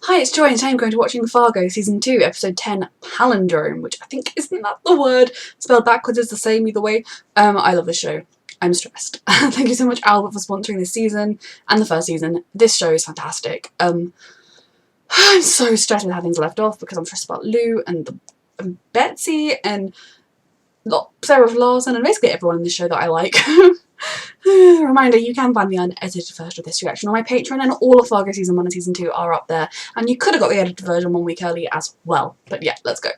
Hi, it's Joy and today I'm going to watching Fargo Season 2, Episode 10, Palindrome, which I think isn't that the word? Spelled backwards is the same either way. I love this show. I'm stressed. Thank you so much, Albert, for sponsoring this season and the first season. This show is fantastic. I'm so stressed with how things left off because I'm stressed about Lou and Betsy and Sarah Larson and basically everyone in the show that I like. Reminder, you can find the unedited version of this reaction on my Patreon, and all of Fargo Season 1 and Season 2 are up there, and you could have got the edited version 1 week early as well. But yeah, let's go.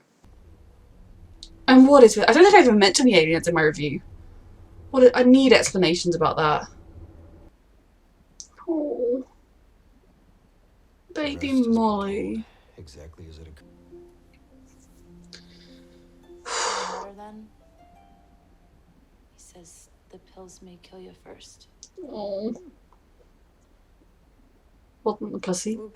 And what is it? I don't think I've even mentioned the aliens in my review. I need explanations about that. Oh. Baby Molly. Exactly as it occurred. Better then? He says the pills may kill you first. Oh. Wasn't the placebo?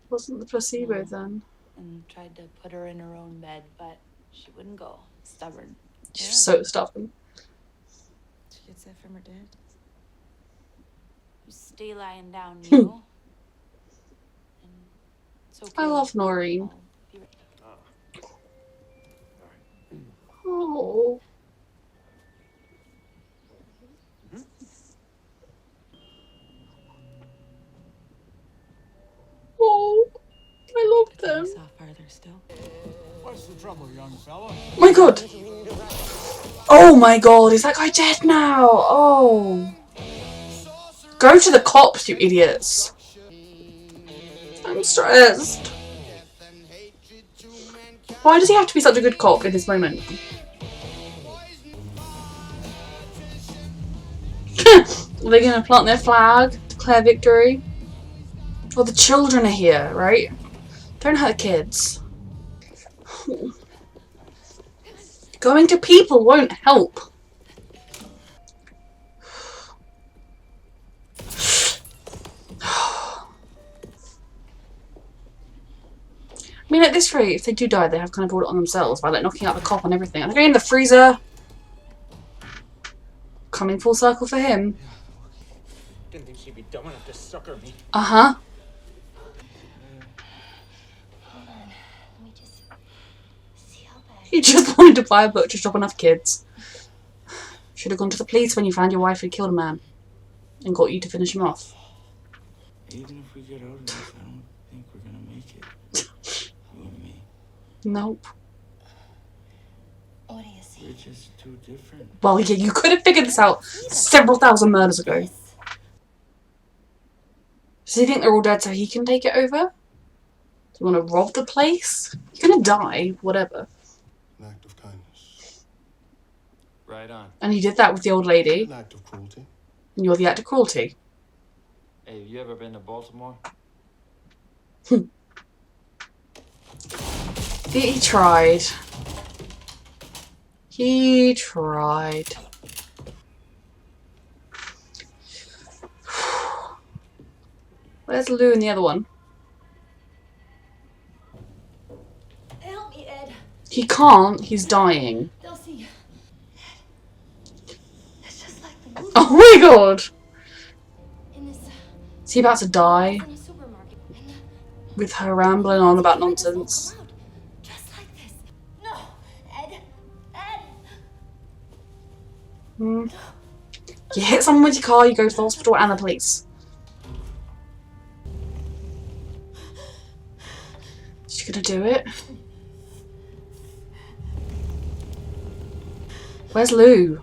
Wasn't the placebo then? And tried to put her in her own bed, but she wouldn't go. Stubborn. She's so stubborn. She gets that from her dad. You stay lying down, you. And it's okay. I love Noreen. Oh. Oh, I love them. What's the trouble, young fella? My God. Oh my God, is that guy dead now? Oh. Go to the cops, you idiots. I'm stressed. Why does he have to be such a good cop in this moment? Are they going to plant their flag? Declare victory? Well, the children are here, right? Don't hurt kids. Going to people won't help. I mean, at this rate, if they do die, they have kind of brought it on themselves by like knocking out the cop and everything. Are they going in the freezer? Coming full circle for him. Didn't think she'd be dumb enough to sucker me. Uh-huh. Hold on. Let me just see how bad. He just wanted to buy a butcher shop enough kids. Should have gone to the police when you found your wife had killed a man and got you to finish him off. Even if we get out of this, I don't think we're gonna make it. You and me. Nope. What do you see? We're just too different. Well, yeah, you could have figured this out several thousand murders ago. Does he think they're all dead so he can take it over? Do you want to rob the place? You're gonna die, whatever. An act of kindness. Right on. And he did that with the old lady. An act of cruelty. And you're the act of cruelty. Hey, have you ever been to Baltimore? He tried. He tried. Where's Lou and the other one? Help me, Ed. He can't. He's dying. They'll see you. It's just like the movie. Oh my God. In this. Is he about to die? In a supermarket. With her rambling on about nonsense. Just like this. No, Ed. Ed. You hit someone with your car, you go to the hospital and the police. Is she gonna do it? Where's Lou?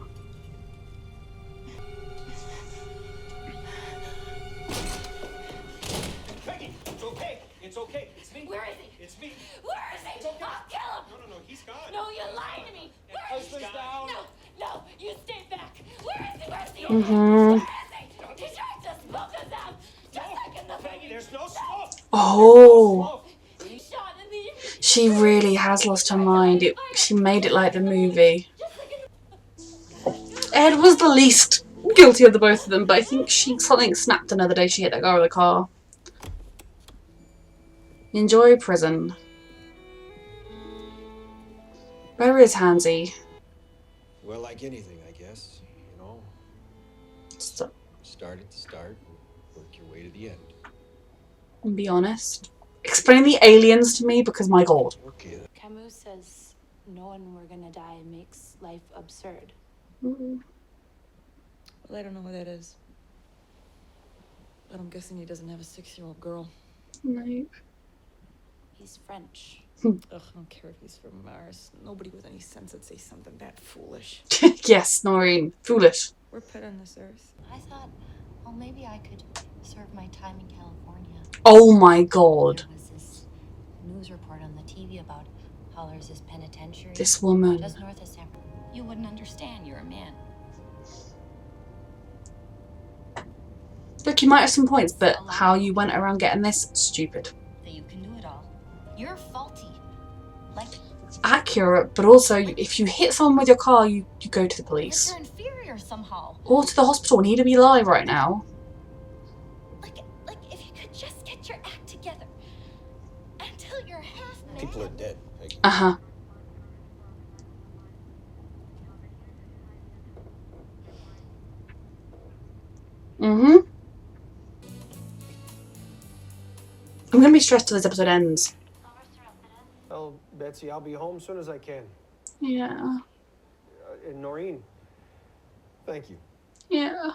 Peggy, it's okay. It's okay. It's me. Where is he? It's me. Where is he? okay. I'll kill him. No, he's gone. No, you're lying to me. Where is he? Husband's down. No, you stay back. Where is he? Where is he? Mm-hmm. Where is he? He tried to smoke us out. Just like in the Peggy, movie. there's no smoke. Oh. He shot in the She really has lost her mind. She made it like the movie. Ed was the least guilty of the both of them, but I think something snapped another day she hit that guy with a car. Enjoy prison. Where is Hansy? Well, like anything, I guess. You know, Stop. start at the start and work your way to the end. and be honest. Explain the aliens to me, because my god. Okay. Camus says knowing we're gonna die makes life absurd. Mm, Well, I don't know who that is. But I'm guessing he doesn't have a 6-year-old girl. no. He's French. Ugh, I don't care if he's from Mars. Nobody with any sense would say something that foolish. Yes, Noreen. Foolish. We're put on this earth. I thought, well, maybe I could serve my time in California. Oh my god. There was this news report on the TV about how there's this penitentiary This woman. just north of San Francisco. You wouldn't understand. You're a man. Look, you might have some points, but how you went around getting this, stupid. That you can do it all. You're faulty. Like Accurate, but also, if you hit someone with your car, you go to the like police. you're inferior somehow. Or to the hospital. Need to be alive right now. Like if you could just get your act together until you're half man. People are dead, Peggy. Uh-huh. Mm-hmm. I'm gonna be stressed till this episode ends. Well, Betsy, I'll be home as soon as I can. Yeah. And Noreen, thank you. Yeah.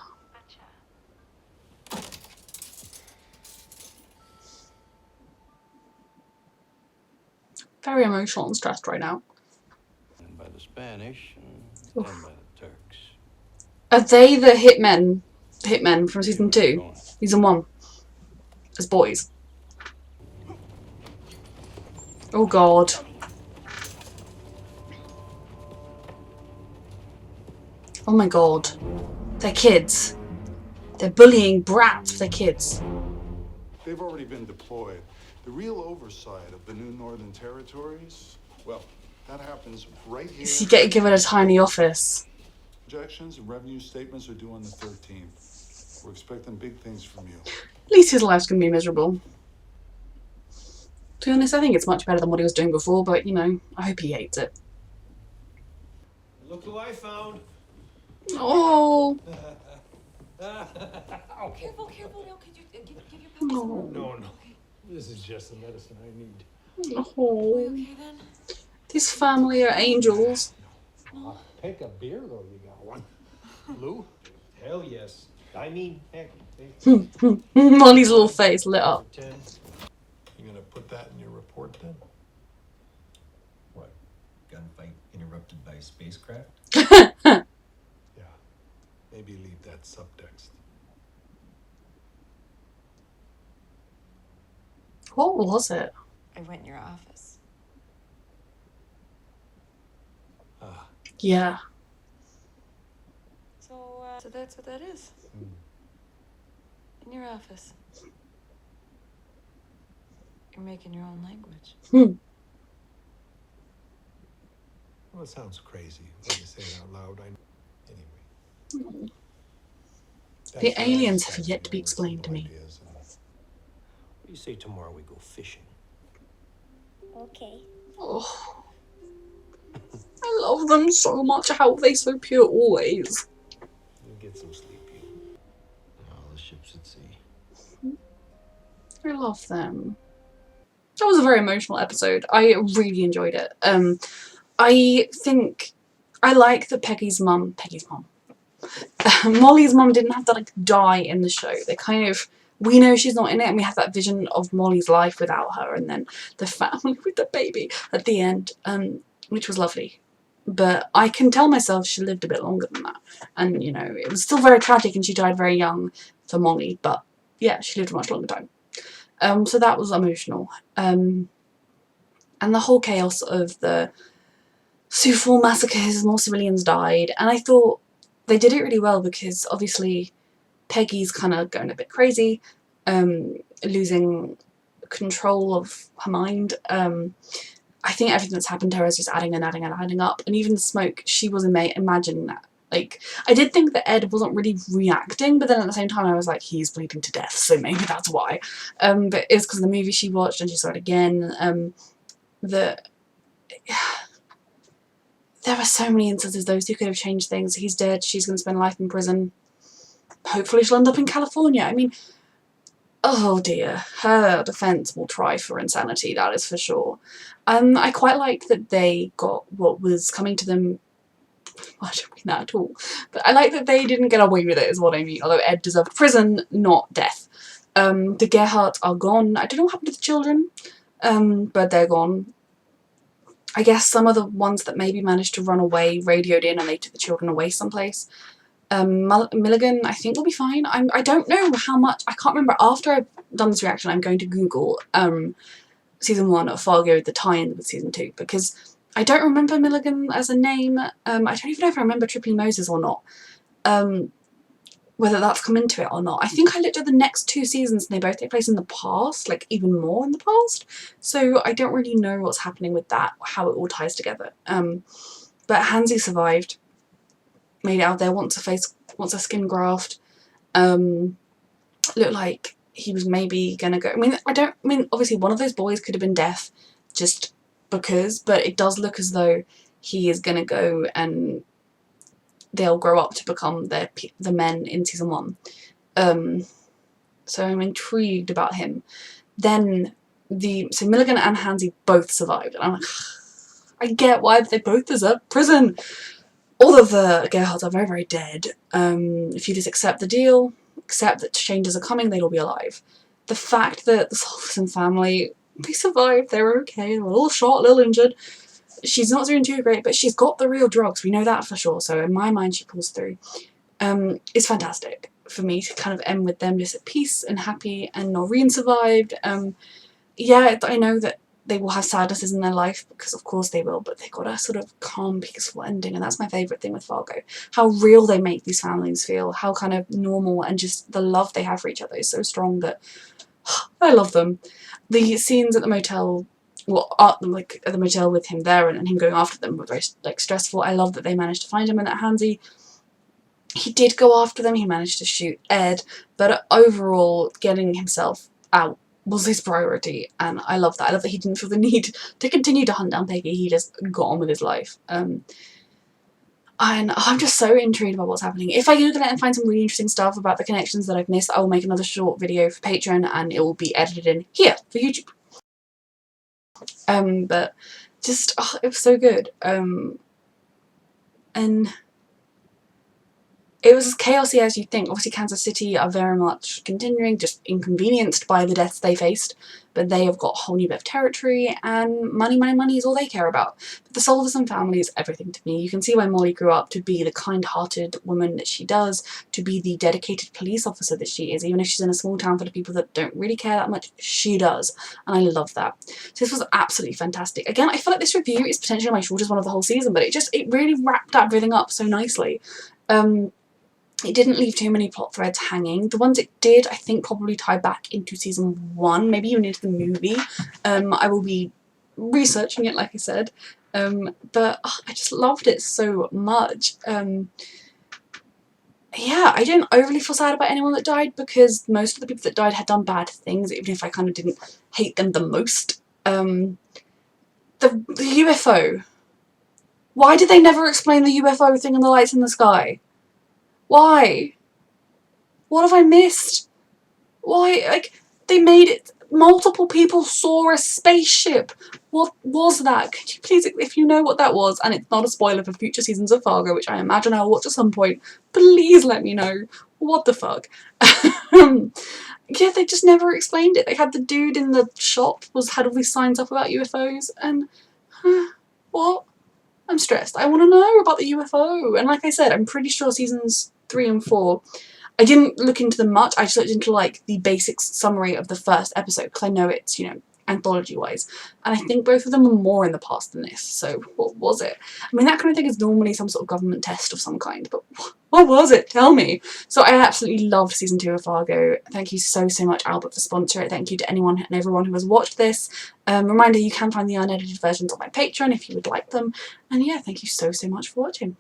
Very emotional and stressed right now. And by the Spanish and then by the Turks. Are they the hitmen from season 2? Season 1? As boys? Oh god. Oh my god. They're kids. They're bullying brats for their kids. They've already been deployed. The real oversight of the new Northern Territories, well, that happens right here. Is he getting given a tiny office? Projections and revenue statements are due on the 13th. We're expecting big things from you. At least his life's gonna be miserable. To be honest, I think it's much better than what he was doing before, but, you know, I hope he hates it. Look who I found. Oh. Careful, no, could you give your puppy some Oh. No. This is just the medicine I need. Oh. Okay then? This family are angels. Pick a beer, though, you got one. Lou? Hell yes. I mean, heck. Molly's little face lit up. 10. You gonna put that in your report then? What? Gunfight interrupted by spacecraft? Yeah. Maybe leave that subtext. What was it? I went in your office. Ah, Yeah. So that's what that is. In your office. You're making your own language. well, it sounds crazy when you say it out loud. Anyway. The That's aliens why I have yet to be started explained to going me. with some ideas What do you say tomorrow we go fishing? Okay. Oh. I love them so much. How are they so pure always? You get some sleep, you. All the ships at sea. I love them. That was a very emotional episode. I really enjoyed it. I think I like that Molly's mum didn't have to like die in the show. They kind of, we know she's not in it, and we have that vision of Molly's life without her, and then the family with the baby at the end, which was lovely. But I can tell myself she lived a bit longer than that, and you know it was still very tragic, and she died very young for Molly. But yeah, she lived a much longer time. So that was emotional. And the whole chaos of the Sioux Falls massacres, more civilians died, and I thought they did it really well because obviously Peggy's kind of going a bit crazy, losing control of her mind. I think everything that's happened to her is just adding and adding and adding up, and even Smoke, she was imagining that. Like, I did think that Ed wasn't really reacting, but then at the same time I was like, he's bleeding to death, so maybe that's why. But it's because of the movie she watched and she saw it again, that there are so many instances those two could have changed things. He's dead, she's going to spend life in prison. Hopefully she'll end up in California. I mean, oh dear, her defence will try for insanity, that is for sure. I quite like that they got what was coming to them. I don't mean that at all. But I like that they didn't get away with it, is what I mean. Although Ed deserved prison, not death. The Gerhardts are gone. I don't know what happened to the children, but they're gone. I guess some of the ones that maybe managed to run away radioed in and they took the children away someplace. Milligan, I think, will be fine. I don't know how much. I can't remember. After I've done this reaction, I'm going to Google season 1 of Fargo, the tie-in with season 2, because I don't remember Milligan as a name. I don't even know if I remember Tripping Moses or not. Whether that's come into it or not. I think I looked at the next 2 seasons and they both take place in the past, like even more in the past. So I don't really know what's happening with that, how it all ties together. But Hansi survived, made it out there, wants a skin graft. Looked like he was maybe gonna go. I mean, obviously one of those boys could have been deaf, just because, but it does look as though he is gonna go and they'll grow up to become the men in season 1. So I'm intrigued about him. Then so Milligan and Hansi both survived, and I'm like, I get why they both deserve prison. All of the Gerhards are very, very dead. If you just accept the deal, accept that changes are coming, they'll all be alive. The fact that the Solverson family, they survived, they were okay, they were a little shot, a little injured. She's not doing too great, but she's got the real drugs, we know that for sure, so in my mind she pulls through. It's fantastic for me to kind of end with them just at peace and happy, and Noreen survived. Yeah, I know that they will have sadnesses in their life, because of course they will, but they've got a sort of calm, peaceful ending, and that's my favourite thing with Fargo. How real they make these families feel, how kind of normal, and just the love they have for each other is so strong that I love them. The scenes at the motel, like at the motel with him there and him going after them were very stressful. I love that they managed to find him, and that Hansi, he did go after them, he managed to shoot Ed, but overall getting himself out was his priority, and I love that. I love that he didn't feel the need to continue to hunt down Peggy, he just got on with his life. And I'm just so intrigued about what's happening. If I Google it and find some really interesting stuff about the connections that I've missed, I will make another short video for Patreon, and it will be edited in here for YouTube. But just, it was so good. And it was as chaosy as you'd think. Obviously Kansas City are very much continuing, just inconvenienced by the deaths they faced, but they have got a whole new bit of territory, and money, money, money is all they care about. But the Solverson family is everything to me. You can see why Molly grew up to be the kind-hearted woman that she does, to be the dedicated police officer that she is. Even if she's in a small town full of people that don't really care that much, she does, and I love that. So this was absolutely fantastic. Again, I feel like this review is potentially my shortest one of the whole season, but it really wrapped everything up so nicely. It didn't leave too many plot threads hanging. The ones it did, I think, probably tie back into season 1, maybe even into the movie. I will be researching it, like I said. But I just loved it so much. Yeah, I didn't overly feel sad about anyone that died, because most of the people that died had done bad things, even if I kind of didn't hate them the most. The UFO. Why did they never explain the UFO thing and the lights in the sky? Why? What have I missed? Why? Like, they made it. Multiple people saw a spaceship. What was that? Could you please, if you know what that was, and it's not a spoiler for future seasons of Fargo, which I imagine I'll watch at some point, please let me know. What the fuck? Yeah, they just never explained it. They had the dude in the shop had all these signs up about UFOs, and what? I'm stressed. I want to know about the UFO. And like I said, I'm pretty sure seasons 3 and 4, I didn't look into them much. I just looked into like the basic summary of the first episode, because I know it's, you know, anthology wise, and I think both of them were more in the past than this. So what was it? I mean, that kind of thing is normally some sort of government test of some kind, but what was it? Tell me. So I absolutely loved season 2 of Fargo. Thank you so much, Albert, for sponsoring it. Thank you to anyone and everyone who has watched this. Reminder, you can find the unedited versions on my Patreon if you would like them, and yeah, thank you so much for watching.